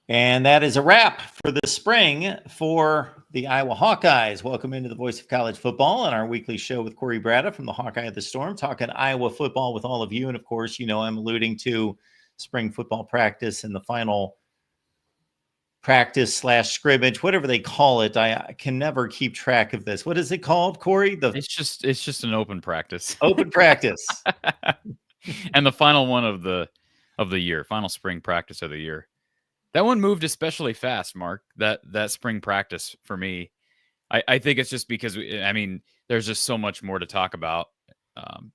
And that is a wrap for the spring for the Iowa Hawkeyes. Welcome into the Voice of College Football on our weekly show with Corey Brada from the Hawkeye of the Storm, talking Iowa football with all of you. And of course, I'm alluding to spring football practice and the final practice / scrimmage, whatever they call it. I can never keep track of this. What is it called, Corey? It's just an open practice. Open practice. And the final one of the year, final spring practice of the year. That one moved especially fast, Mark. That spring practice for me. I think it's just because there's just so much more to talk about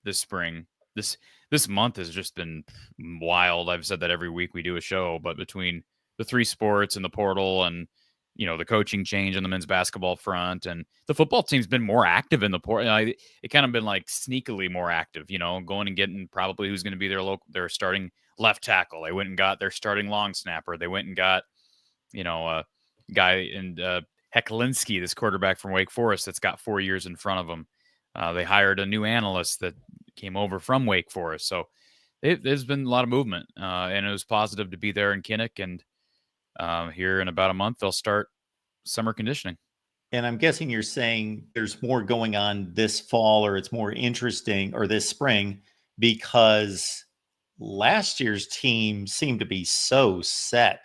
this spring. This month has just been wild. I've said that every week we do a show, but between the three sports and the portal and the coaching change on the men's basketball front, and the football team's been more active in the portal. It kind of been like sneakily more active, going and getting probably who's going to be their starting left tackle. They went and got their starting long snapper. They went and got, a guy in Hecklinski, this quarterback from Wake Forest that's got 4 years in front of him. They hired a new analyst that came over from Wake Forest. So there's been a lot of movement, and it was positive to be there in Kinnick. And here in about a month, they'll start summer conditioning. And I'm guessing you're saying there's more going on this fall, or it's more interesting, or this spring, because last year's team seemed to be so set.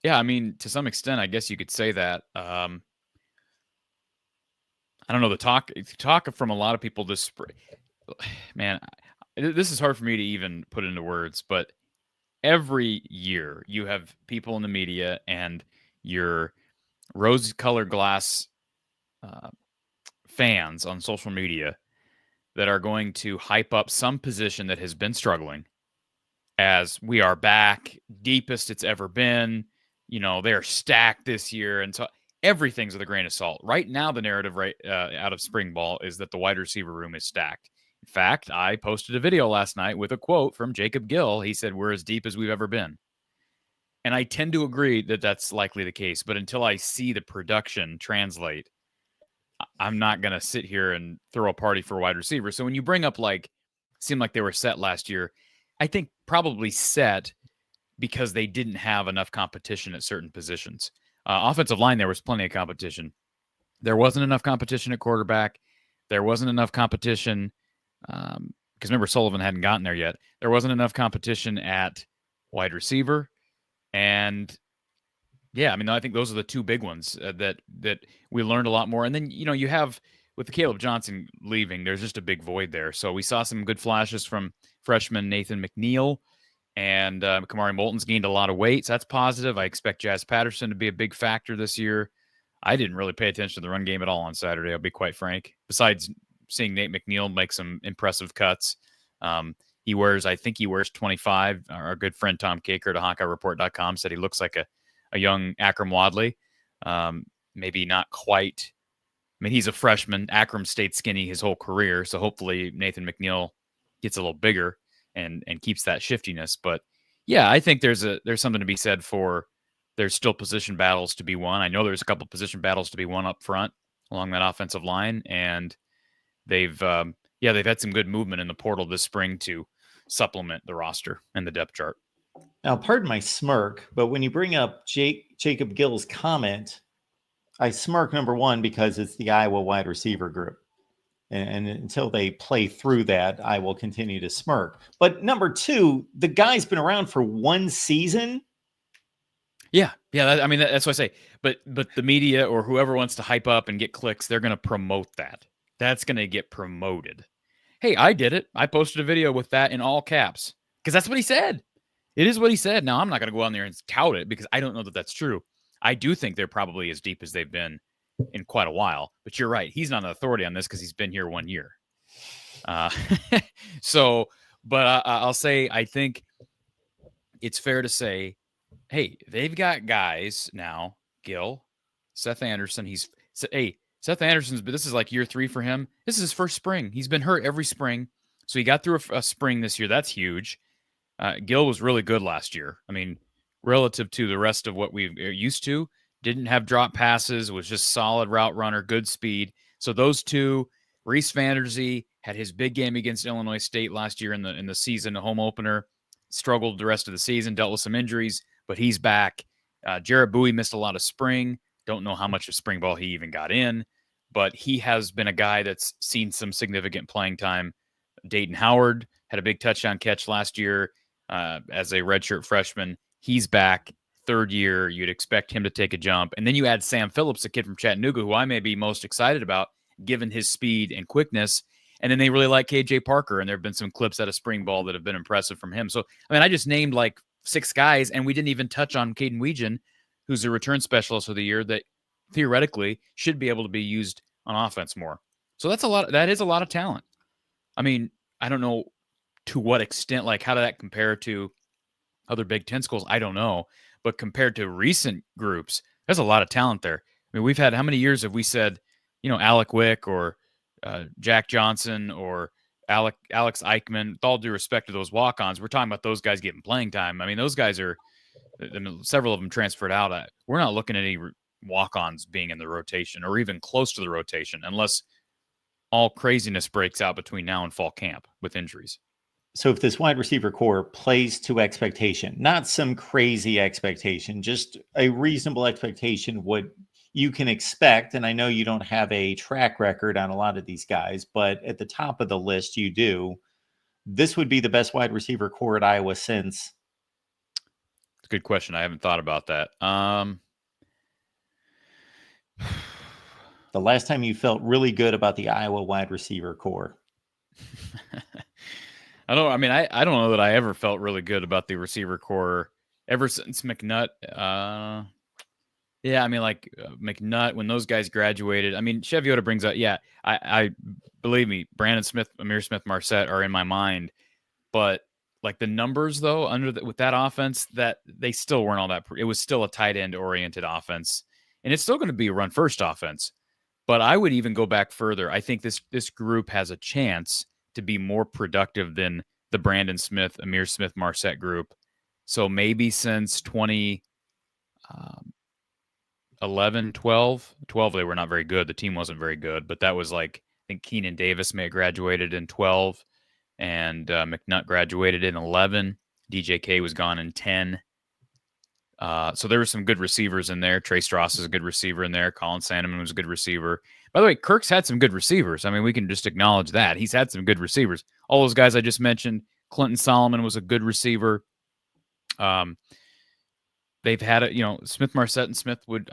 Yeah, to some extent, I guess you could say that. I don't know, the talk from a lot of people this spring. Man, this is hard for me to even put into words, but every year you have people in the media and your rose-colored glass fans on social media that are going to hype up some position that has been struggling as we are back, deepest it's ever been. They're stacked this year. And so everything's with a grain of salt. Right now, the narrative out of spring ball is that the wide receiver room is stacked. In fact, I posted a video last night with a quote from Jacob Gill. He said, "We're as deep as we've ever been." And I tend to agree that that's likely the case. But until I see the production translate, I'm not going to sit here and throw a party for a wide receiver. So when you bring up seemed like they were set last year, I think probably set because they didn't have enough competition at certain positions. Offensive line, there was plenty of competition. There wasn't enough competition at quarterback. There wasn't enough competition because remember, Sullivan hadn't gotten there yet. There wasn't enough competition at wide receiver. And yeah, I think those are the two big ones that we learned a lot more. And then, you have with the Caleb Johnson leaving, there's just a big void there. So we saw some good flashes from freshman Nathan McNeil, and Kamari Moulton's gained a lot of weight. So that's positive. I expect Jazz Patterson to be a big factor this year. I didn't really pay attention to the run game at all on Saturday, I'll be quite frank, besides seeing Nate McNeil make some impressive cuts. He wears 25. Our good friend Tom Caker to HawkeyeReport.com said he looks like a young Akram Wadley. Maybe not quite. He's a freshman. Akram stayed skinny his whole career, so hopefully Nathan McNeil gets a little bigger and keeps that shiftiness. But yeah, I think there's something to be said for there's still position battles to be won. I know there's a couple position battles to be won up front along that offensive line, and they've had some good movement in the portal this spring to supplement the roster and the depth chart. Now, pardon my smirk, but when you bring up Jacob Gill's comment, I smirk, number one, because it's the Iowa wide receiver group. And until they play through that, I will continue to smirk. But number two, the guy's been around for one season. Yeah. That's what I say. But the media or whoever wants to hype up and get clicks, they're going to promote that. That's going to get promoted. Hey, I did it. I posted a video with that in all caps because that's what he said. It is what he said. Now, I'm not going to go on there and tout it because I don't know that that's true. I do think they're probably as deep as they've been in quite a while. But you're right. He's not an authority on this because he's been here 1 year. I'll say I think it's fair to say, hey, they've got guys now, Gill, Seth Anderson. Seth Anderson's, but this is like year 3 for him. This is his first spring. He's been hurt every spring. So he got through a spring this year. That's huge. Gill was really good last year. Relative to the rest of what we've used to, didn't have drop passes, was just solid route runner, good speed. So those two, Reese Vanderzee had his big game against Illinois State last year in the season, the home opener. struggled the rest of the season, dealt with some injuries, but he's back. Jarrett Bowie missed a lot of spring. Don't know how much of spring ball he even got in, but he has been a guy that's seen some significant playing time. Dayton Howard had a big touchdown catch last year as a redshirt freshman. He's back, third year. You'd expect him to take a jump. And then you add Sam Phillips, a kid from Chattanooga, who I may be most excited about, given his speed and quickness. And then they really like KJ Parker, and there have been some clips out of spring ball that have been impressive from him. So, I mean, I just named like 6 guys, and we didn't even touch on Caden Weegan, who's a return specialist of the year that theoretically should be able to be used on offense more. So that's a lot. That is a lot of talent. I mean, I don't know to what extent, like how did that compare to other Big Ten schools? I don't know. But compared to recent groups, there's a lot of talent there. I mean, we've had, how many years have we said, Alec Wick or Jack Johnson or Alex Eichmann, with all due respect to those walk-ons, we're talking about those guys getting playing time. I mean, those guys are, several of them transferred out. We're not looking at any walk-ons being in the rotation or even close to the rotation unless all craziness breaks out between now and fall camp with injuries. So if this wide receiver core plays to expectation, not some crazy expectation, just a reasonable expectation, what you can expect, and I know you don't have a track record on a lot of these guys, but at the top of the list you do, this would be the best wide receiver core at Iowa since? It's a good question. I haven't thought about that. The last time you felt really good about the Iowa wide receiver core? I don't know that I ever felt really good about the receiver core ever since McNutt. McNutt, when those guys graduated. I mean, Cheviota brings up, I believe me, Brandon Smith, Amir Smith-Marset are in my mind, but like the numbers though, with that offense, that they still weren't all that. It was still a tight end oriented offense, and it's still going to be a run first offense. But I would even go back further. I think this group has a chance to be more productive than the Brandon Smith, Amir Smith-Marset group. So maybe since 2011, 12, they were not very good. The team wasn't very good, but that was like, I think Keenan Davis may have graduated in 12, and McNutt graduated in 11. DJK was gone in 10. So there were some good receivers in there. Trey Strauss is a good receiver in there. Colin Sandeman was a good receiver. By the way, Kirk's had some good receivers. I mean, we can just acknowledge that. He's had some good receivers. All those guys I just mentioned, Clinton Solomon was a good receiver. They've had Smith-Marset and Smithwood,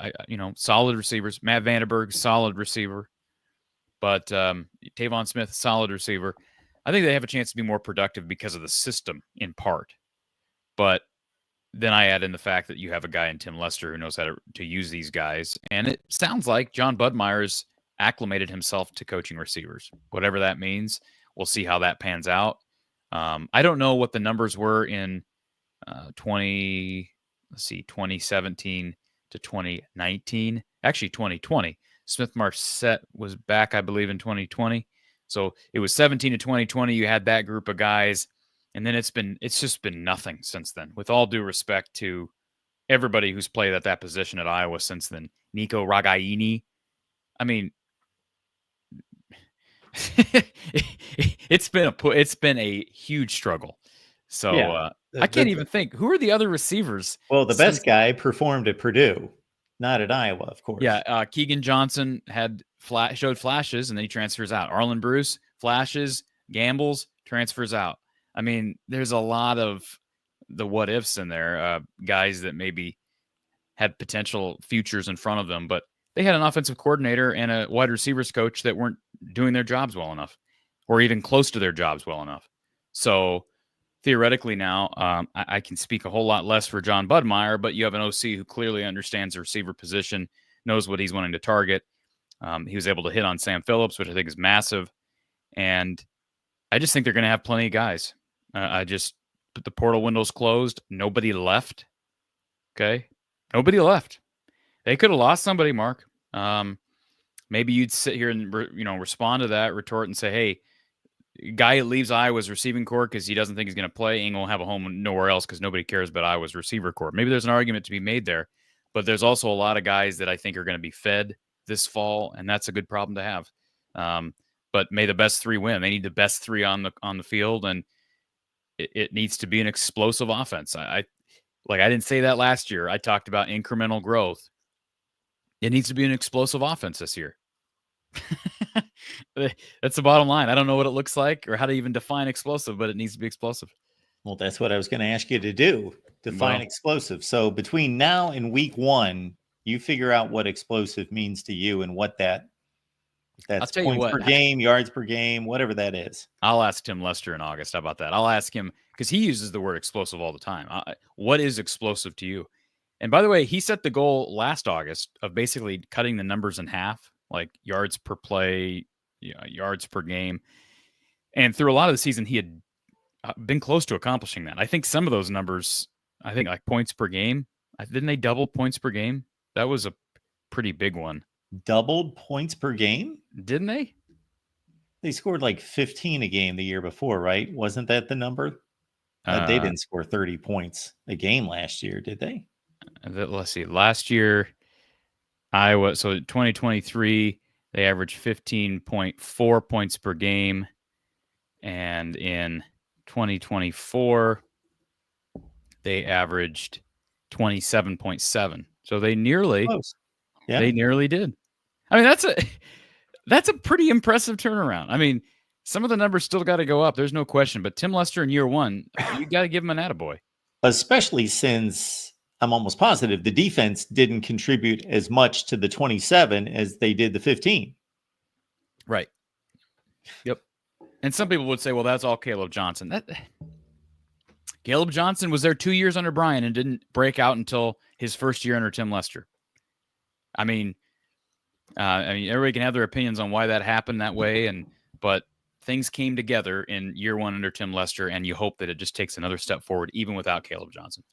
solid receivers. Matt Vandenberg, solid receiver. But Tavon Smith, solid receiver. I think they have a chance to be more productive because of the system in part. But then I add in the fact that you have a guy in Tim Lester who knows how to use these guys. And it sounds like John Budmeyer's acclimated himself to coaching receivers. Whatever that means, we'll see how that pans out. I don't know what the numbers were in 2017 to 2019. Actually, 2020. Smith-Marset was back, I believe, in 2020. So it was 17 to 2020. You had that group of guys. And then it's just been nothing since then, with all due respect to everybody who's played at that position at Iowa since then. Nico Ragaini. I mean, it's been a huge struggle. So I can't even think. Who are the other receivers? Well, the best guy performed at Purdue, not at Iowa, of course. Yeah, Keegan Johnson showed flashes, and then he transfers out. Arlen Bruce, flashes, gambles, transfers out. I mean, there's a lot of the what ifs in there, guys that maybe had potential futures in front of them, but they had an offensive coordinator and a wide receivers coach that weren't doing their jobs well enough or even close to their jobs well enough. So theoretically now, I can speak a whole lot less for John Budmeyer, but you have an OC who clearly understands the receiver position, knows what he's wanting to target. He was able to hit on Sam Phillips, which I think is massive. And I just think they're going to have plenty of guys. The portal window's closed. Nobody left. Okay. Nobody left. They could have lost somebody, Mark. Maybe you'd sit here and, respond to that, retort and say, hey, guy that leaves Iowa's receiving corps because he doesn't think he's going to play ain't going to have a home nowhere else because nobody cares about Iowa's receiver corps. Maybe there's an argument to be made there, but there's also a lot of guys that I think are going to be fed this fall, and that's a good problem to have. But may the best 3 win. They need the best 3 on the field, and it needs to be an explosive offense. I didn't say that last year. I talked about incremental growth. It needs to be an explosive offense this year. That's the bottom line. I don't know what it looks like or how to even define explosive, but it needs to be explosive. Well, that's what I was going to ask you to do. Define explosive. So between now and week 1, you figure out what explosive means to you and what that's I'll tell points you what, per game, yards per game, whatever that is. I'll ask Tim Lester in August. How about that? I'll ask him because he uses the word explosive all the time. What is explosive to you? And by the way, he set the goal last August of basically cutting the numbers in half, like yards per play, yards per game. And through a lot of the season, he had been close to accomplishing that. I think some of those numbers, like points per game, didn't they double points per game? That was a pretty big one. Doubled points per game? Didn't they? They scored like 15 a game the year before, right? Wasn't that the number? They didn't score 30 points a game last year, did they? Let's see. Last year, Iowa, so 2023, they averaged 15.4 points per game. And in 2024, they averaged 27.7. So they nearly, they nearly did. I mean, that's a pretty impressive turnaround. I mean, some of the numbers still got to go up. There's no question. But Tim Lester in year 1, you got to give him an attaboy. Especially since I'm almost positive the defense didn't contribute as much to the 27 as they did the 15. Right. Yep. And some people would say, well, that's all Caleb Johnson. Caleb Johnson was there 2 years under Brian and didn't break out until his first year under Tim Lester. I mean, everybody can have their opinions on why that happened that way, but things came together in year 1 under Tim Lester, and you hope that it just takes another step forward, even without Caleb Johnson.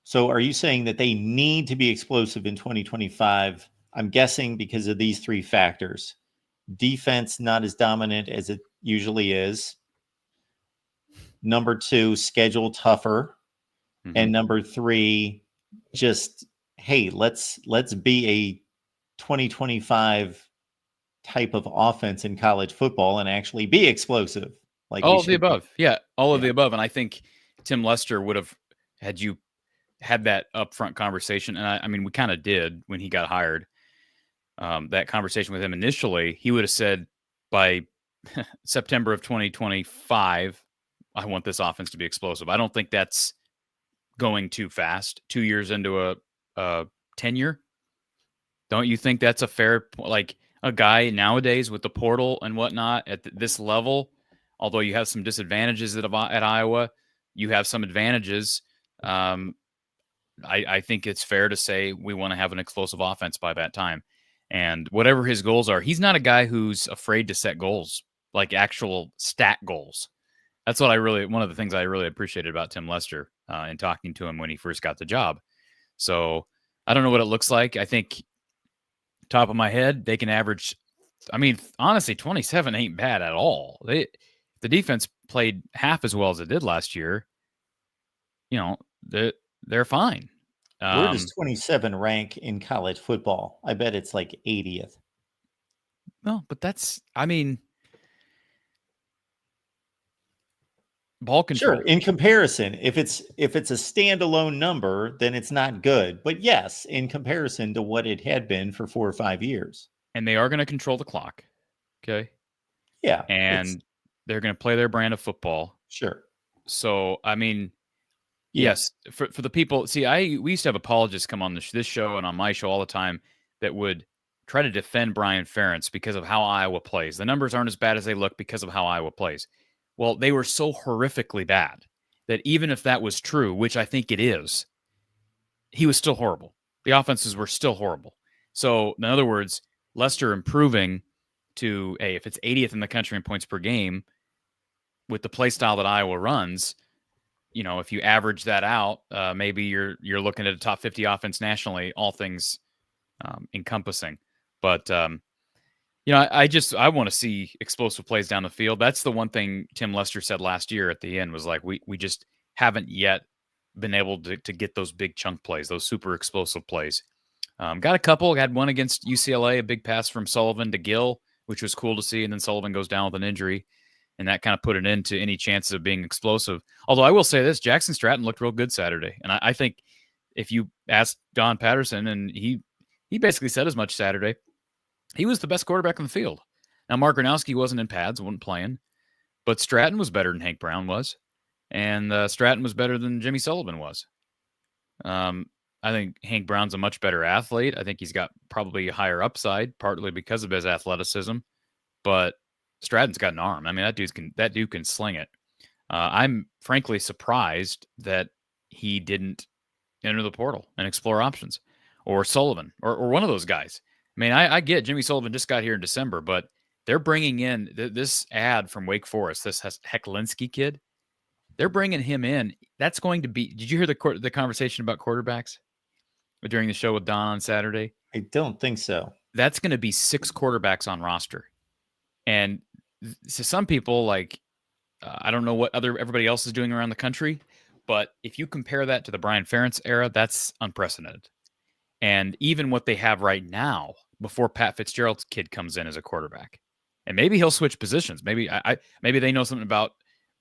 So are you saying that they need to be explosive in 2025? I'm guessing because of these 3 factors. Defense not as dominant as it usually is. Number 2, schedule tougher. Mm-hmm. And number 3, just, hey, let's be a 2025 type of offense in college football and actually be explosive. Like all of the above. Yeah, all of the above. And I think Tim Lester would have, had you had that upfront conversation, and I mean, we kind of did when he got hired, that conversation with him initially, he would have said by September of 2025, I want this offense to be explosive. I don't think that's going too fast. 2 years into a tenure. Don't you think that's a fair, like a guy nowadays with the portal and whatnot at this level, although you have some disadvantages at Iowa, you have some advantages. I think it's fair to say we want to have an explosive offense by that time. And whatever his goals are, he's not a guy who's afraid to set goals, like actual stat goals. That's what one of the things I really appreciated about Tim Lester in talking to him when he first got the job. So I don't know what it looks like. I think top of my head, they can average. I mean, honestly, 27 ain't bad at all. The defense played half as well as it did last year. They're fine. Where does 27 rank in college football? I bet it's like 80th. No, but ball control. Sure, in comparison, if it's a standalone number, then it's not good. But yes, in comparison to what it had been for 4 or 5 years. And they are going to control the clock. Okay. Yeah. And they're going to play their brand of football. Sure. So, I mean, yes, for the people, see, we used to have apologists come on this show and on my show all the time that would try to defend Brian Ferentz because of how Iowa plays. The numbers aren't as bad as they look because of how Iowa plays. Well, they were so horrifically bad that even if that was true, which I think it is, he was still horrible. The offenses were still horrible. So, in other words, Lester improving to, if it's 80th in the country in points per game with the play style that Iowa runs, if you average that out, maybe you're looking at a top 50 offense nationally, all things encompassing. But I want to see explosive plays down the field. That's the one thing Tim Lester said last year at the end was like, we just haven't yet been able to get those big chunk plays, those super explosive plays. Got a couple, had one against UCLA, a big pass from Sullivan to Gill, which was cool to see. And then Sullivan goes down with an injury. and that kind of put an end to any chances of being explosive. Although I will say this, Jackson Stratton looked real good Saturday, and I think if you asked Don Patterson, and he basically said as much Saturday, he was the best quarterback on the field. Now, Mark Gronowski wasn't in pads, wasn't playing, but Stratton was better than Hank Brown was, and Stratton was better than Jimmy Sullivan was. I think Hank Brown's a much better athlete. I think he's got probably a higher upside, partly because of his athleticism, but Stratton's got an arm. I mean, that dude can sling it. I'm frankly surprised that he didn't enter the portal and explore options, or Sullivan, or one of those guys. I mean, I get Jimmy Sullivan just got here in December, but they're bringing in this ad from Wake Forest, this Hecklinski kid. They're bringing him in. That's going to be. Did you hear the conversation about quarterbacks during the show with Don on Saturday? I don't think so. That's going to be 6 quarterbacks on roster, and so some people like I don't know what everybody else is doing around the country, but if you compare that to the Brian Ferentz era, that's unprecedented. And even what they have right now, before Pat Fitzgerald's kid comes in as a quarterback, and maybe he'll switch positions. Maybe maybe they know something about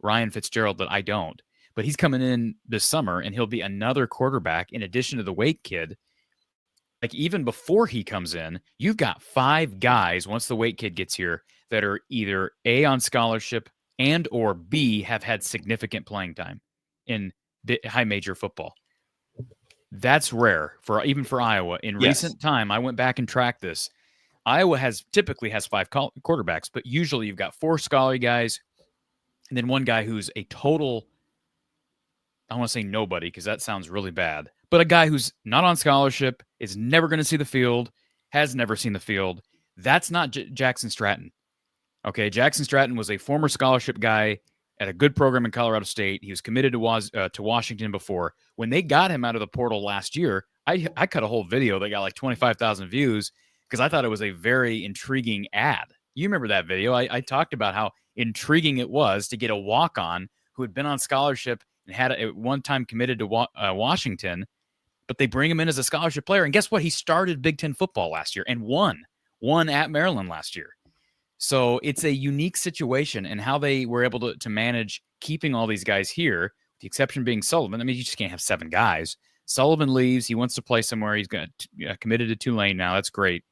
Ryan Fitzgerald that I don't. But he's coming in this summer, and he'll be another quarterback in addition to the Wake kid. Like, even before he comes in, you've got 5 guys, once the Wake kid gets here, that are either A, on scholarship, and or B, have had significant playing time in high major football. That's rare even for Iowa. In recent time, I went back and tracked this. Iowa typically has 5 quarterbacks, but usually you've got 4 scholarly guys, and then one guy who's a total, I want to say nobody because that sounds really bad, but a guy who's not on scholarship, is never going to see the field, has never seen the field. That's not Jackson Stratton. Okay, Jackson Stratton was a former scholarship guy at a good program in Colorado State. He was committed to Washington before. When they got him out of the portal last year, I cut a whole video that got like 25,000 views because I thought it was a very intriguing ad. You remember that video? I talked about how intriguing it was to get a walk-on who had been on scholarship and had at one time committed to Washington, but they bring him in as a scholarship player. And guess what? He started Big Ten football last year and won at Maryland last year. So it's a unique situation, and how they were able to manage keeping all these guys here, the exception being Sullivan. I mean, you just can't have 7 guys. Sullivan leaves. He wants to play somewhere. He's committed to Tulane now. That's great.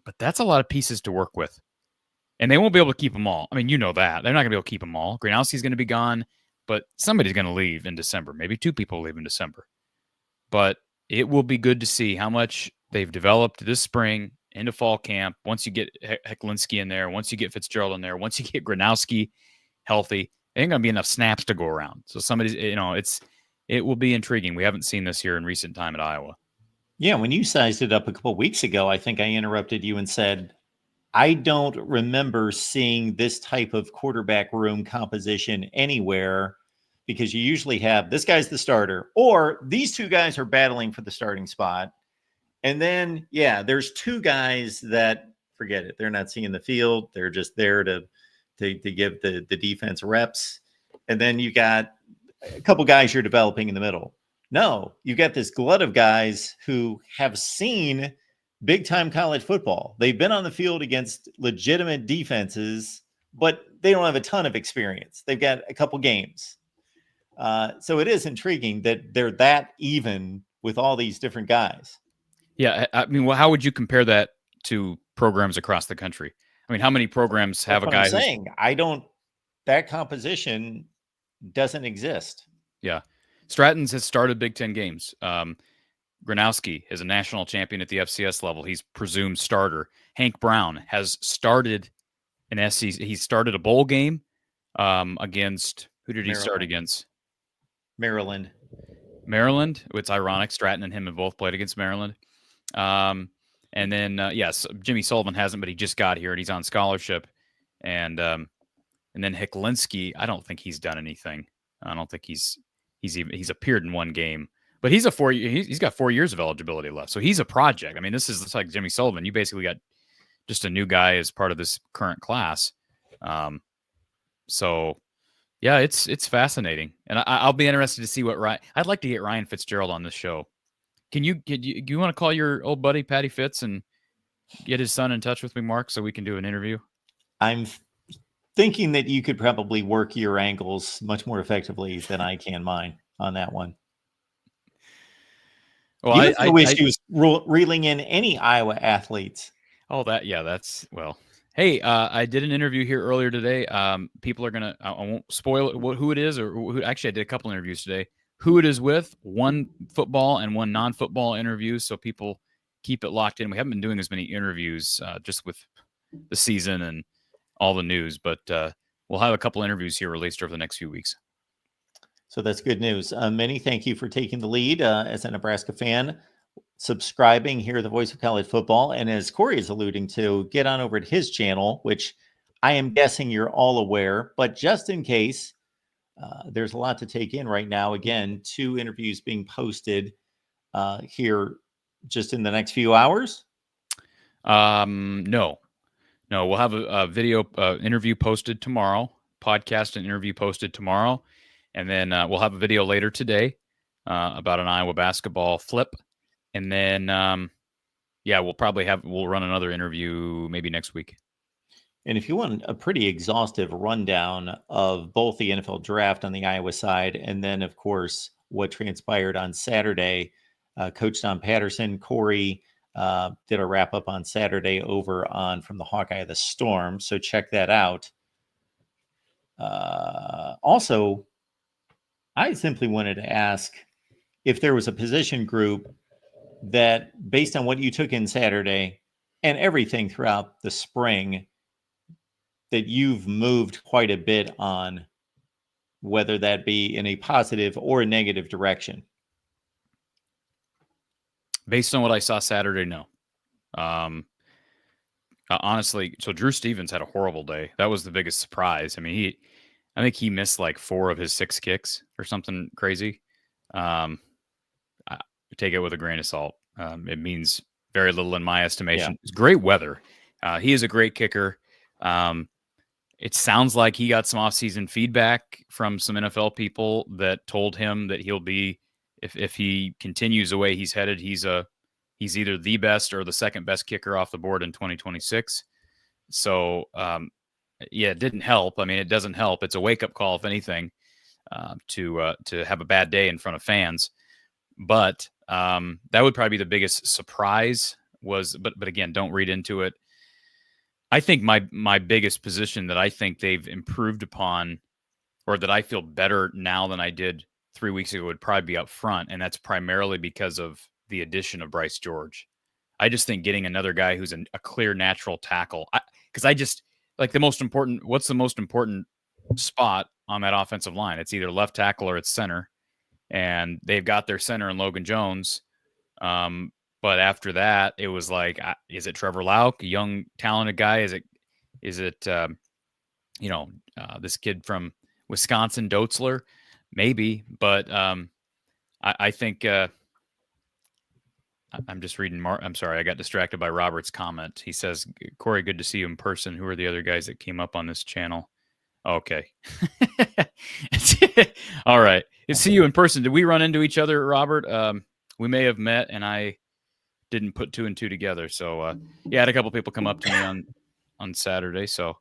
But that's a lot of pieces to work with. And they won't be able to keep them all. I mean, you know that. They're not going to be able to keep them all. Gronowski's going to be gone, but somebody's going to leave in December. Maybe 2 people leave in December. But it will be good to see how much they've developed this spring into fall camp. Once you get Hecklinski in there, once you get Fitzgerald in there, once you get Gronowski healthy, there ain't going to be enough snaps to go around. So it will be intriguing. We haven't seen this here in recent time at Iowa. Yeah, when you sized it up a couple of weeks ago, I think I interrupted you and said, I don't remember seeing this type of quarterback room composition anywhere, because you usually have this guy's the starter, or these 2 guys are battling for the starting spot. And then, there's 2 guys that, forget it, they're not seeing the field. They're just there to give the defense reps. And then you got a couple guys you're developing in the middle. No, you got this glut of guys who have seen big-time college football. They've been on the field against legitimate defenses, but they don't have a ton of experience. They've got a couple games. So it is intriguing that they're that even with all these different guys. Yeah, I mean, well, how would you compare that to programs across the country? I mean, how many programs have a guy? I'm saying that composition doesn't exist. Yeah, Stratton's has started Big Ten games. Gronowski is a national champion at the FCS level. He's presumed starter. Hank Brown has started an SEC. He started a bowl game against, who did he start against? Maryland. It's ironic. Stratton and him have both played against Maryland. And then, yes, Jimmy Sullivan hasn't, but he just got here and he's on scholarship. And then Hecklinski, I don't think he's done anything. I don't think he's appeared in 1 game, but he's he's got 4 years of eligibility left. So he's a project. I mean, this is like Jimmy Sullivan. You basically got just a new guy as part of this current class. So yeah, it's fascinating. And I'll be interested to see I'd like to get Ryan Fitzgerald on this show. Do you want to call your old buddy Patty Fitz and get his son in touch with me, Mark, so we can do an interview? thinking that you could probably work your angles much more effectively than I can mine on that one. Well, You have no issues reeling in any Iowa athletes. Oh, that's well. Hey, I did an interview here earlier today. People are gonna. I won't spoil it, who it is, or who. Actually, I did a couple interviews today. Who it is with? One football and one non-football interview. So people keep it locked in. We haven't been doing as many interviews just with the season and all the news, but we'll have a couple interviews here released over the next few weeks. So that's good news. Minnie, thank you for taking the lead as a Nebraska fan, subscribing here at the Voice of College Football. And as Corey is alluding to, get on over to his channel, which I am guessing you're all aware, but just in case, there's a lot to take in right now. Again, 2 interviews being posted here just in the next few hours. No, we'll have a video interview posted tomorrow, podcast and interview posted tomorrow. And then we'll have a video later today about an Iowa basketball flip. And then, we'll run another interview maybe next week. And if you want a pretty exhaustive rundown of both the NFL draft on the Iowa side, and then, of course, what transpired on Saturday, Coach Don Patterson, Corey did a wrap up on Saturday over on From the Hawkeye of the Storm. So check that out. Also, I simply wanted to ask if there was a position group that, based on what you took in Saturday and everything throughout the spring, that you've moved quite a bit on, whether that be in a positive or a negative direction. Based on what I saw Saturday, no. Honestly, so Drew Stevens had a horrible day. That was the biggest surprise. I mean, I think he missed like 4 of his 6 kicks or something crazy. I take it with a grain of salt. It means very little in my estimation. Yeah. It's great weather. He is a great kicker. It sounds like he got some offseason feedback from some NFL people that told him that he'll be, if he continues the way he's headed, he's either the best or the second best kicker off the board in 2026. So, it didn't help. I mean, it doesn't help. It's a wake-up call, if anything, to have a bad day in front of fans. But that would probably be the biggest surprise. But again, don't read into it. I think my biggest position that I think they've improved upon, or that I feel better now than I did 3 weeks ago, would probably be up front, and that's primarily because of the addition of Bryce George. I just think getting another guy who's a clear natural tackle, because I just like what's the most important spot on that offensive line? It's either left tackle or it's center, and they've got their center in Logan Jones. But after that, it was like, is it Trevor Lauk, a young, talented guy? Is it this kid from Wisconsin, Dotzler? Maybe, but I think I'm just reading. I'm sorry, I got distracted by Robert's comment. He says, "Corey, good to see you in person. Who are the other guys that came up on this channel?" Okay, all right. See you in person. Did we run into each other, Robert? We may have met, and I didn't put 2 and 2 together. So I had a couple people come up to me on Saturday, so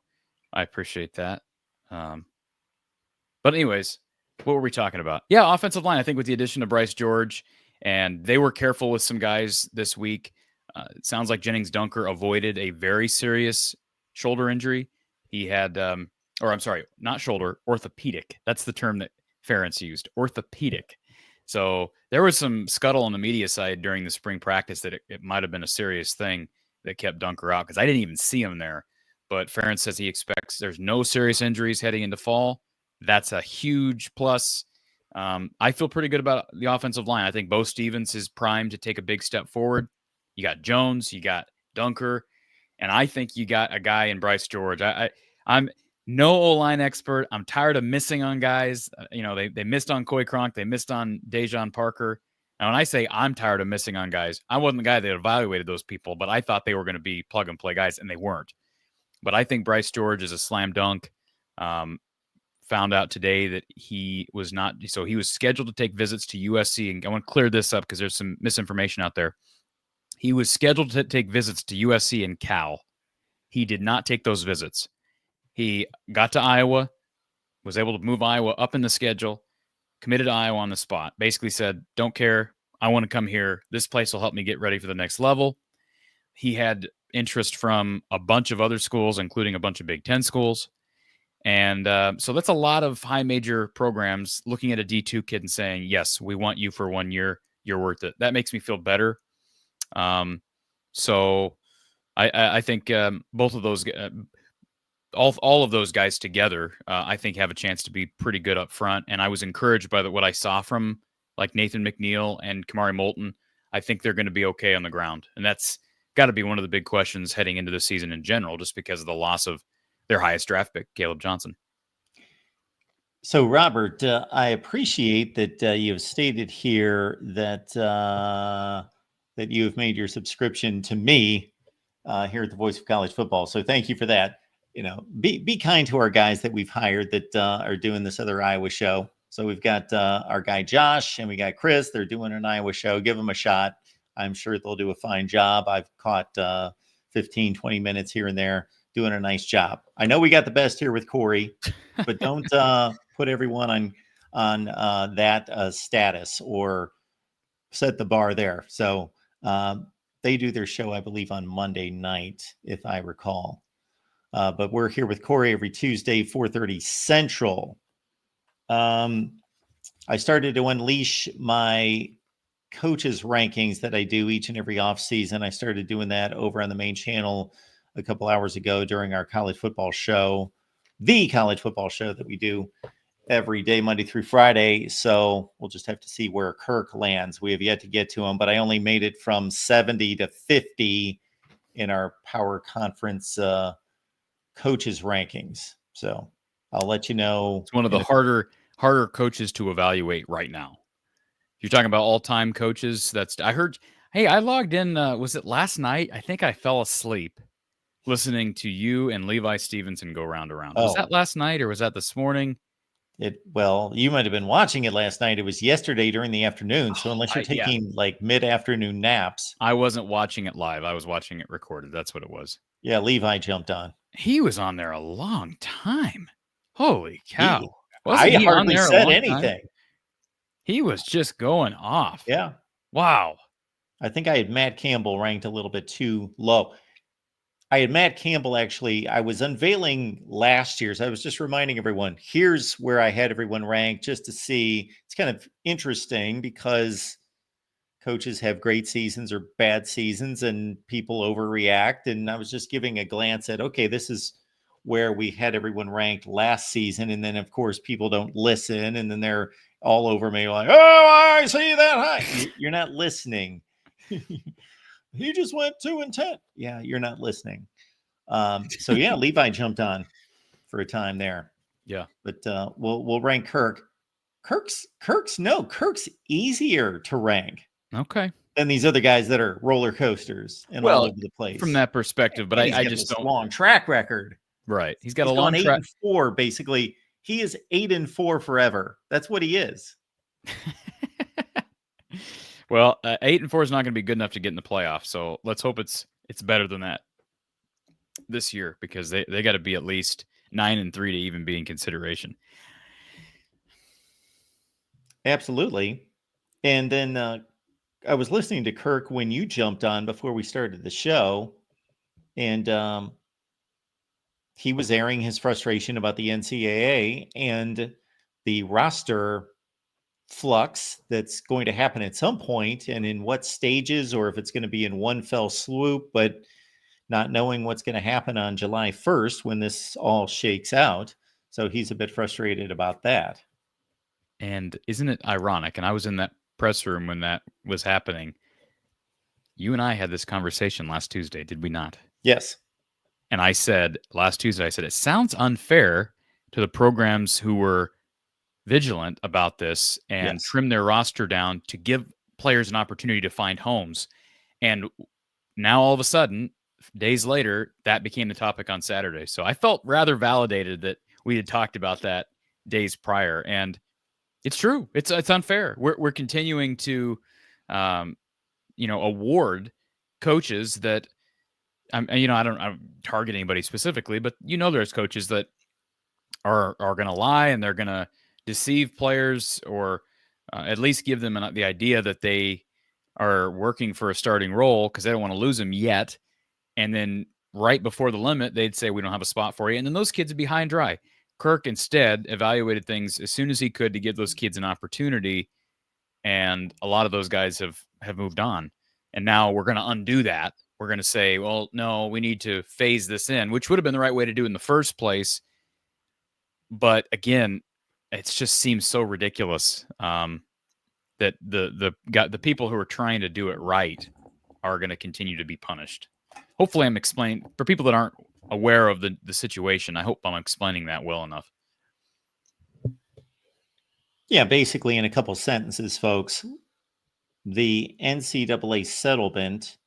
I appreciate that. But anyways, what were we talking about? Yeah, offensive line. I think with the addition of Bryce George, and they were careful with some guys this week. It sounds like Jennings Dunker avoided a very serious shoulder injury. He had, not shoulder, orthopedic. That's the term that Ferentz used, orthopedic. So there was some scuttle on the media side during the spring practice that it might have been a serious thing that kept Dunker out, because I didn't even see him there. But Ferentz says he expects there's no serious injuries heading into fall. That's a huge plus. I feel pretty good about the offensive line. I think Bo Stevens is primed to take a big step forward. You got Jones, you got Dunker, and I think you got a guy in Bryce George. I'm no O-line expert. I'm tired of missing on guys. They missed on Coy Cronk. They missed on Dejon Parker. And when I say I'm tired of missing on guys, I wasn't the guy that evaluated those people, but I thought they were going to be plug-and-play guys, and they weren't. But I think Bryce George is a slam dunk. Found out today that he was not. So he was scheduled to take visits to USC. And I want to clear this up because there's some misinformation out there. He was scheduled to take visits to USC and Cal. He did not take those visits. He got to Iowa, was able to move Iowa up in the schedule, committed to Iowa on the spot, basically said, don't care. I want to come here. This place will help me get ready for the next level. He had interest from a bunch of other schools, including a bunch of Big Ten schools. And so that's a lot of high major programs looking at a D2 kid and saying, yes, we want you for 1 year. You're worth it. That makes me feel better. So I think both of those, all of those guys together, I think have a chance to be pretty good up front. And I was encouraged by what I saw from like Nathan McNeil and Kamari Moulton. I think they're going to be okay on the ground. And that's got to be one of the big questions heading into the season in general, just because of the loss of their highest draft pick, Caleb Johnson. So, Robert, I appreciate that you have stated here that that you have made your subscription to me here at the Voice of College Football. So, thank you for that. You know, be kind to our guys that we've hired that are doing this other Iowa show. So, we've got our guy Josh and we got Chris. They're doing an Iowa show. Give them a shot. I'm sure they'll do a fine job. I've caught 15, 20 minutes here and there, doing a nice job. I know we got the best here with Corey, but don't put everyone on that status or set the bar there. So they do their show, I believe, on Monday night, if I recall. But we're here with Corey every Tuesday, 4:30 Central. I started to unleash my coaches rankings that I do each and every off season. I started doing that over on the main channel a couple hours ago during our college football show, the college football show that we do every day, Monday through Friday. So we'll just have to see where Kirk lands. We have yet to get to him, but I only made it from 70 to 50 in our power conference coaches rankings. So I'll let you know. It's one of the harder coaches to evaluate right now. You're talking about all-time coaches. I heard, hey, I logged in, was it last night? I think I fell asleep listening to you and Levi Stevenson go round and round. Was that last night or was that this morning? Well, you might have been watching it last night. It was yesterday during the afternoon. So unless you're taking like mid-afternoon naps. I wasn't watching it live. I was watching it recorded. That's what it was. Yeah, Levi jumped on. He was on there a long time. Holy cow. I hardly said anything. He was just going off. Yeah. Wow. I think I had Matt Campbell ranked a little bit too low. I had Matt Campbell, actually. I was unveiling last year's. I was just reminding everyone, here's where I had everyone ranked just to see. It's kind of interesting because coaches have great seasons or bad seasons and people overreact. And I was just giving a glance at, okay, this is where we had everyone ranked last season. And then, of course, people don't listen. And then they're all over me like, oh, I see that high. You're not listening. He just went 2-10. Yeah, you're not listening. So yeah, Levi jumped on for a time there. Yeah, but we'll rank Kirk. Kirk's easier to rank. Okay. Than these other guys that are roller coasters and all over the place. From that perspective, but I just don't long track record. Right, he's got a long 8-4 basically. He is 8-4 forever. That's what he is. Well, 8-4 is not going to be good enough to get in the playoffs. So let's hope it's better than that this year, because they got to be at least 9-3 to even be in consideration. Absolutely. And then I was listening to Kirk when you jumped on before we started the show, and he was airing his frustration about the NCAA and the roster flux that's going to happen at some point, and in what stages, or if it's going to be in one fell swoop, but not knowing what's going to happen on July 1st when this all shakes out. So he's a bit frustrated about that. And isn't it ironic? And I was in that press room when that was happening. You and I had this conversation last Tuesday, did we not? Yes. And I said last Tuesday, it sounds unfair to the programs who were vigilant about this and trim their roster down to give players an opportunity to find homes. And now all of a sudden, days later, that became the topic on Saturday. So I felt rather validated that we had talked about that days prior. And it's true. It's unfair. We're continuing to, award coaches that I'm target anybody specifically, but there's coaches that are going to lie and they're going to deceive players, or at least give them the idea that they are working for a starting role because they don't want to lose them yet. And then right before the limit, they'd say, we don't have a spot for you. And then those kids would be high and dry. Kirk instead evaluated things as soon as he could to give those kids an opportunity. And a lot of those guys have moved on. And now we're going to undo that. We're going to say, well, no, we need to phase this in, which would have been the right way to do in the first place. But again, it just seems so ridiculous that the people who are trying to do it right are going to continue to be punished. Hopefully I'm explaining for people that aren't aware of the situation. I hope I'm explaining that well enough. Yeah, basically in a couple sentences, folks, the NCAA settlement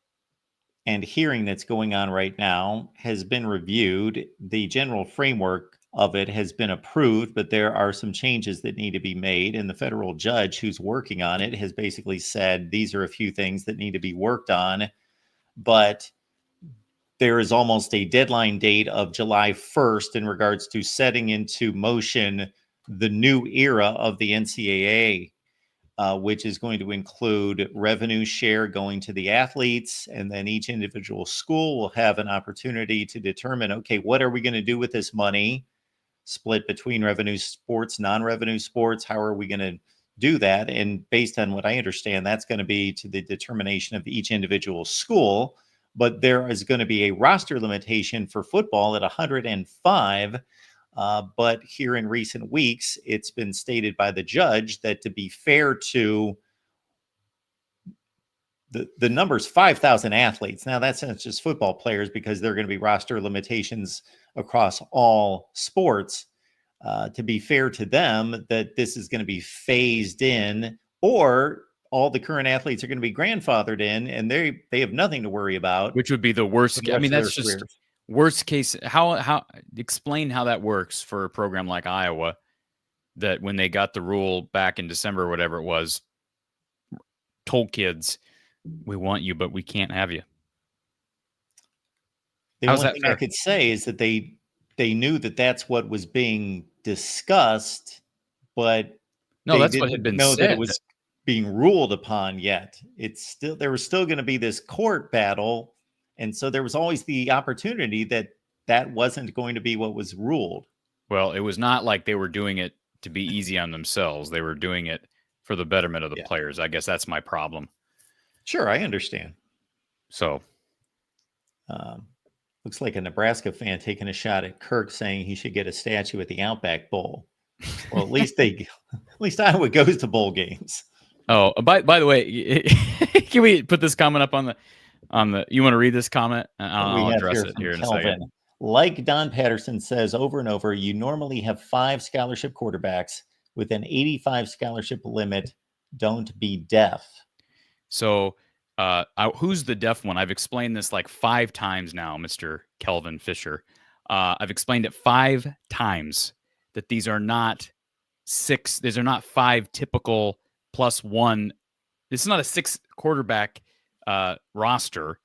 and hearing that's going on right now has been reviewed. The general framework of it has been approved, but there are some changes that need to be made. And the federal judge who's working on it has basically said these are a few things that need to be worked on. But there is almost a deadline date of July 1st in regards to setting into motion the new era of the NCAA, which is going to include revenue share going to the athletes. And then each individual school will have an opportunity to determine, okay, what are we going to do with this money? Split between revenue sports, non-revenue sports. How are we going to do that? And based on what I understand, that's going to be to the determination of each individual school. But there is going to be a roster limitation for football at 105. But here in recent weeks, it's been stated by the judge that to be fair to the number's 5,000 athletes. Now, that's not just football players because there are going to be roster limitations across all sports. To be fair to them, that this is going to be phased in, or all the current athletes are going to be grandfathered in, and they have nothing to worry about. Which would be the worst. I mean, that's just worst case. How explain how that works for a program like Iowa, that when they got the rule back in December or whatever it was, told kids, we want you, but we can't have you. The only thing I could say is that they knew that that's what was being discussed, but no, that's what had been know said. That it was being ruled upon yet. There was still going to be this court battle, and so there was always the opportunity that wasn't going to be what was ruled. Well, it was not like they were doing it to be easy on themselves. They were doing it for the betterment of the players. I guess that's my problem. Sure, I understand. So, looks like a Nebraska fan taking a shot at Kirk, saying he should get a statue at the Outback Bowl. Well, at least Iowa goes to bowl games. Oh, by the way, can we put this comment up on the? You want to read this comment? I'll address it here in a second. Like Don Patterson says over and over, you normally have 5 scholarship quarterbacks with an 85 scholarship limit. Don't be deaf. So, who's the deaf one? I've explained this like 5 times now, Mr. Kelvin Fisher. I've explained it 5 times that these are not 6. These are not 5 typical plus 1. This is not a 6 quarterback roster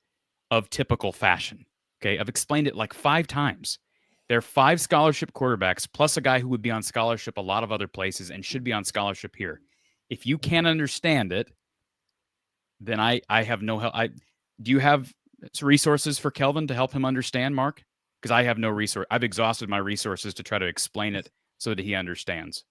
of typical fashion. Okay, I've explained it like 5 times. There are 5 scholarship quarterbacks plus a guy who would be on scholarship a lot of other places and should be on scholarship here. If you can't understand it, then I have no help. Do you have resources for Kelvin to help him understand, Mark? Because I have no resource. I've exhausted my resources to try to explain it so that he understands.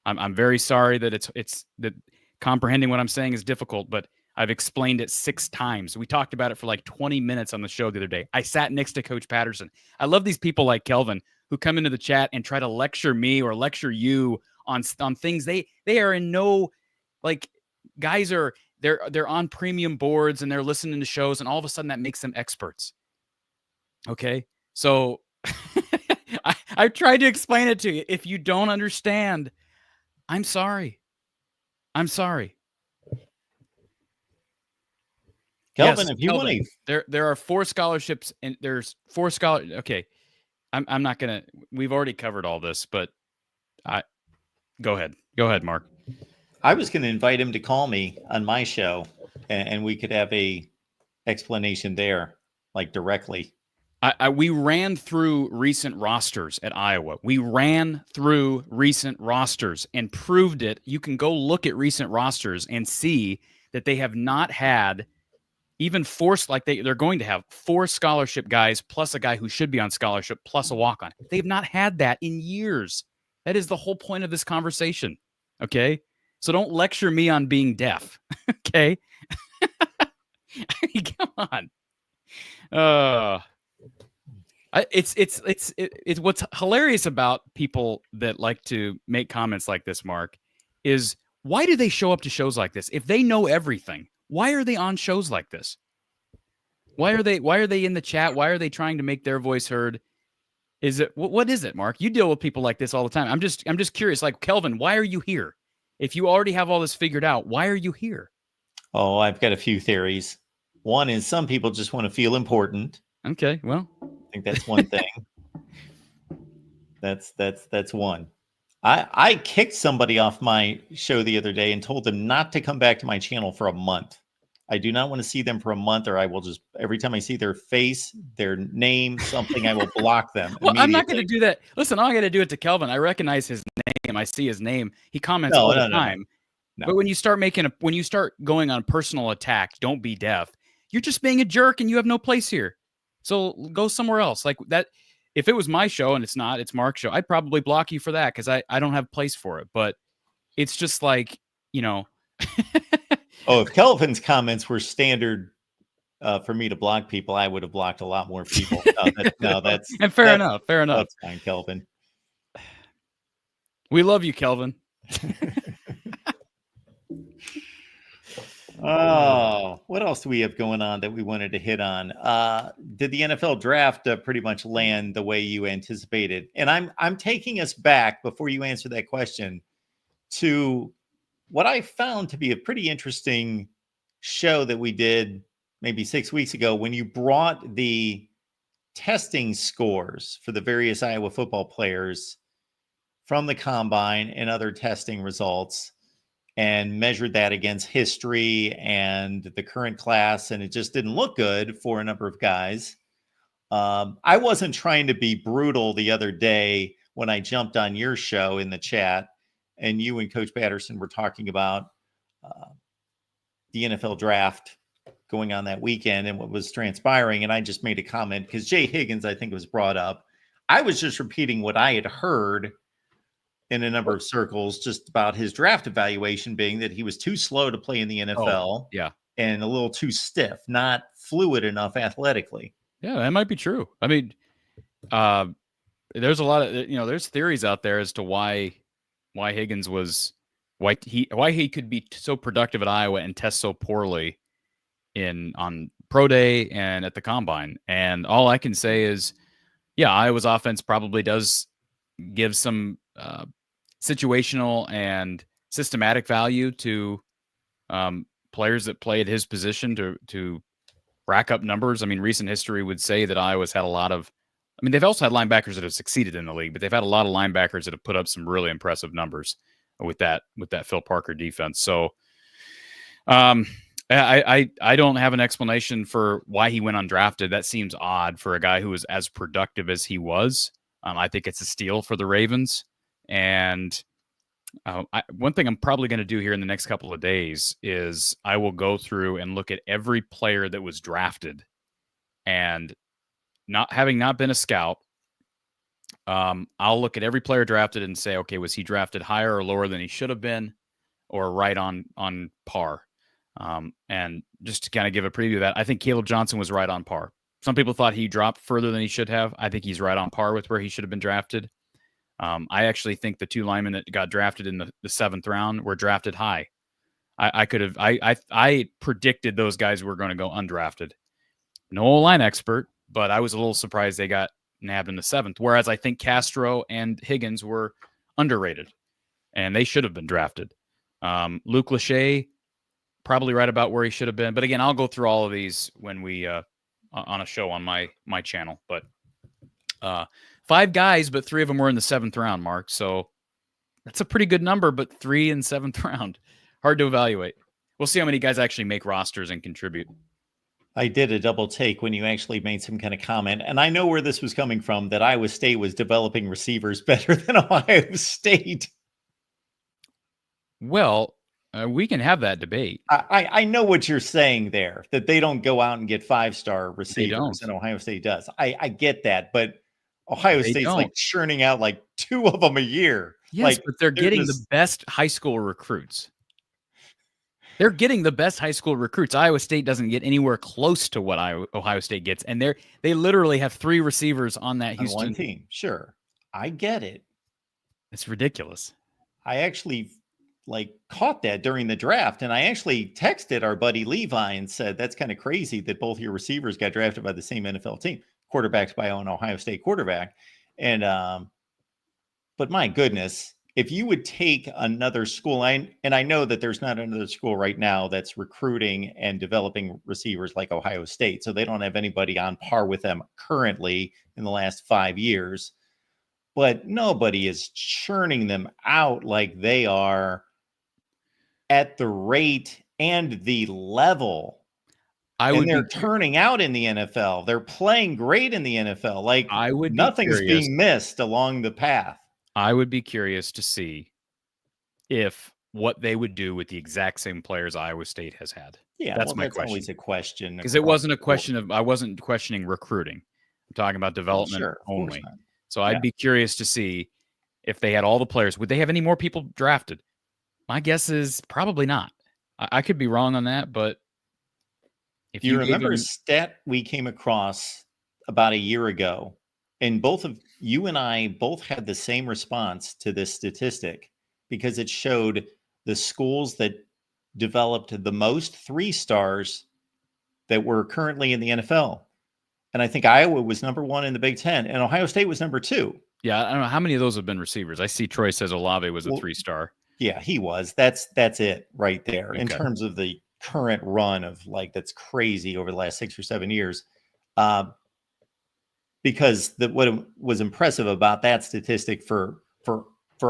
I'm very sorry that it's that comprehending what I'm saying is difficult, but I've explained it 6 times. We talked about it for like 20 minutes on the show the other day. I sat next to Coach Patterson. I love these people like Kelvin who come into the chat and try to lecture me or lecture you on things they are in no, like, guys are they're on premium boards and they're listening to shows, and all of a sudden that makes them experts. Okay, so I've tried to explain it to you. If you don't understand, I'm sorry. I'm sorry. Kelvin, yes, if you want to, there are 4 scholarships, and there's 4 scholars. Okay, I'm not gonna. We've already covered all this, but go ahead, Mark. I was going to invite him to call me on my show, and we could have a explanation there. like directly. We ran through recent rosters at Iowa. We ran through recent rosters and proved it. You can go look at recent rosters and see that they have not had even forced, like they're going to have 4 scholarship guys plus a guy who should be on scholarship plus a walk-on. They've not had that in years. That is the whole point of this conversation. Okay? So don't lecture me on being deaf. Okay? Come on. It's what's hilarious about people that like to make comments like this, Mark, is why do they show up to shows like this? If they know everything, why are they on shows like this? Why are they in the chat? Why are they trying to make their voice heard? Is it what is it, Mark? You deal with people like this all the time. I'm just curious. Like, Kelvin, why are you here? If you already have all this figured out, why are you here? Oh, I've got a few theories. One is some people just want to feel important. Okay, well, I think that's one thing. That's one. I kicked somebody off my show the other day and told them not to come back to my channel for a month. I do not want to see them for a month, or I will just, every time I see their face, their name, something, I will block them. Well, I'm not going to do that. Listen, I got to do it to Kelvin. I recognize his name. I see his name. He comments all the time. No. But when you start going on personal attack, don't be deaf. You're just being a jerk, and you have no place here. So go somewhere else. Like that. If it was my show and it's not, it's Mark's show, I'd probably block you for that because I don't have place for it. But it's just like, you know. Oh, if Kelvin's comments were standard for me to block people, I would have blocked a lot more people. That's and fair enough. Fair enough. That's fine, Kelvin. We love you, Kelvin. Oh, what else do we have going on that we wanted to hit on? Did the NFL draft pretty much land the way you anticipated? And I'm taking us back before you answer that question to what I found to be a pretty interesting show that we did maybe 6 weeks ago when you brought the testing scores for the various Iowa football players from the combine and other testing results and measured that against history and the current class. And it just didn't look good for a number of guys. I wasn't trying to be brutal the other day when I jumped on your show in the chat and you and Coach Patterson were talking about the NFL draft going on that weekend and what was transpiring. And I just made a comment because Jay Higgins, I think, was brought up. I was just repeating what I had heard in a number of circles just about his draft evaluation being that he was too slow to play in the NFL. Yeah. And a little too stiff, not fluid enough athletically. Yeah, that might be true. I mean, there's a lot of, there's theories out there as to why Higgins was, why he could be so productive at Iowa and test so poorly on pro day and at the combine. And all I can say is, yeah, Iowa's offense probably does give some situational and systematic value to players that play at his position to rack up numbers. I mean, recent history would say that Iowa's had a lot of, I mean, they've also had linebackers that have succeeded in the league, but they've had a lot of linebackers that have put up some really impressive numbers with that Phil Parker defense. So I don't have an explanation for why he went undrafted. That seems odd for a guy who was as productive as he was. I think it's a steal for the Ravens. And one thing I'm probably going to do here in the next couple of days is I will go through and look at every player that was drafted, and not been a scout, I'll look at every player drafted and say, okay, was he drafted higher or lower than he should have been, or right on par? And just to kind of give a preview of that, I think Caleb Johnson was right on par. Some people thought he dropped further than he should have. I think he's right on par with where he should have been drafted. I actually think the 2 linemen that got drafted in the 7th round were drafted high. I predicted those guys were going to go undrafted. No line expert, but I was a little surprised they got nabbed in the 7th. Whereas I think Castro and Higgins were underrated, and they should have been drafted. Luke Lachey, probably right about where he should have been. But again, I'll go through all of these when we on a show on my channel. But 5 guys, but 3 of them were in the 7th round, Mark. So that's a pretty good number, but 3 in 7th round. Hard to evaluate. We'll see how many guys actually make rosters and contribute. I did a double take when you actually made some kind of comment, and I know where this was coming from, that Iowa State was developing receivers better than Ohio State. Well, we can have that debate. I know what you're saying there, that they don't go out and get 5-star receivers, don't. and Ohio State does. I get that, but Ohio They State's don't. like churning out like 2 of them a year. Yes, Like, but they're getting the just best high school recruits. They're getting the best high school recruits. Iowa State doesn't get anywhere close to what Ohio State gets, and they literally have 3 receivers on that on one Houston team. Sure, I get it. It's ridiculous. I actually like caught that during the draft, and I actually texted our buddy Levi and said, "That's kind of crazy that both your receivers got drafted by the same NFL team, quarterbacks by an Ohio State quarterback." And but my goodness, if you would take another school, and I know that there's not another school right now that's recruiting and developing receivers like Ohio State, so they don't have anybody on par with them currently in the last 5 years. But nobody is churning them out like they are at the rate and the level. And they're turning out in the NFL. They're playing great in the NFL. Like, nothing's being missed along the path. I would be curious to see if what they would do with the exact same players Iowa State has had. Yeah, that's my that's question. Always a question, because it wasn't a question of, I wasn't questioning recruiting. I'm talking about development only. So I'd be curious to see if they had all the players. Would they have any more people drafted? My guess is probably not. I could be wrong on that, but if you remember a stat we came across about a year ago, and both of you and I both had the same response to this statistic, because it showed the schools that developed the most 3-stars that were currently in the NFL. And I think Iowa was number 1 in the Big Ten, and Ohio State was number 2. Yeah, I don't know how many of those have been receivers. I see Troy says Olave was a 3-star. Yeah, he was. That's it right there. In terms of the current run of, like, that's crazy over the last 6 or 7 years. Because what was impressive about that statistic for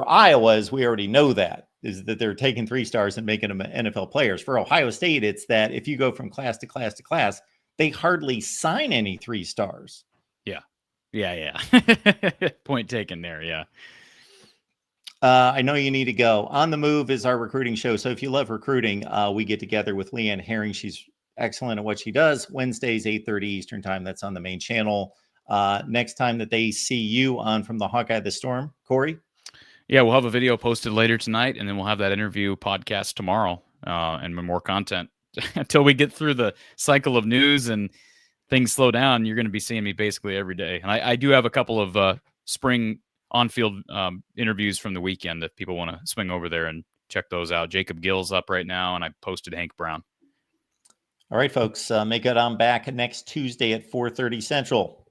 Iowa is, we already know that, is that they're taking 3-stars and making them NFL players. For Ohio State, it's that if you go from class to class to class, they hardly sign any 3-stars. Yeah. Point taken there. Yeah. I know you need to go. On the Move is our recruiting show. So if you love recruiting, we get together with Leanne Herring. She's excellent at what she does. Wednesdays, 8:30 Eastern time. That's on the main channel. Next time that they see you on From the Hawkeye the Storm, Corey? Yeah, we'll have a video posted later tonight, and then we'll have that interview podcast tomorrow, and more content. Until we get through the cycle of news and things slow down, you're going to be seeing me basically every day. And I do have a couple of spring on-field interviews from the weekend if people want to swing over there and check those out. Jacob Gill's up right now, and I posted Hank Brown. All right, folks, make it on back next Tuesday at 4:30 Central.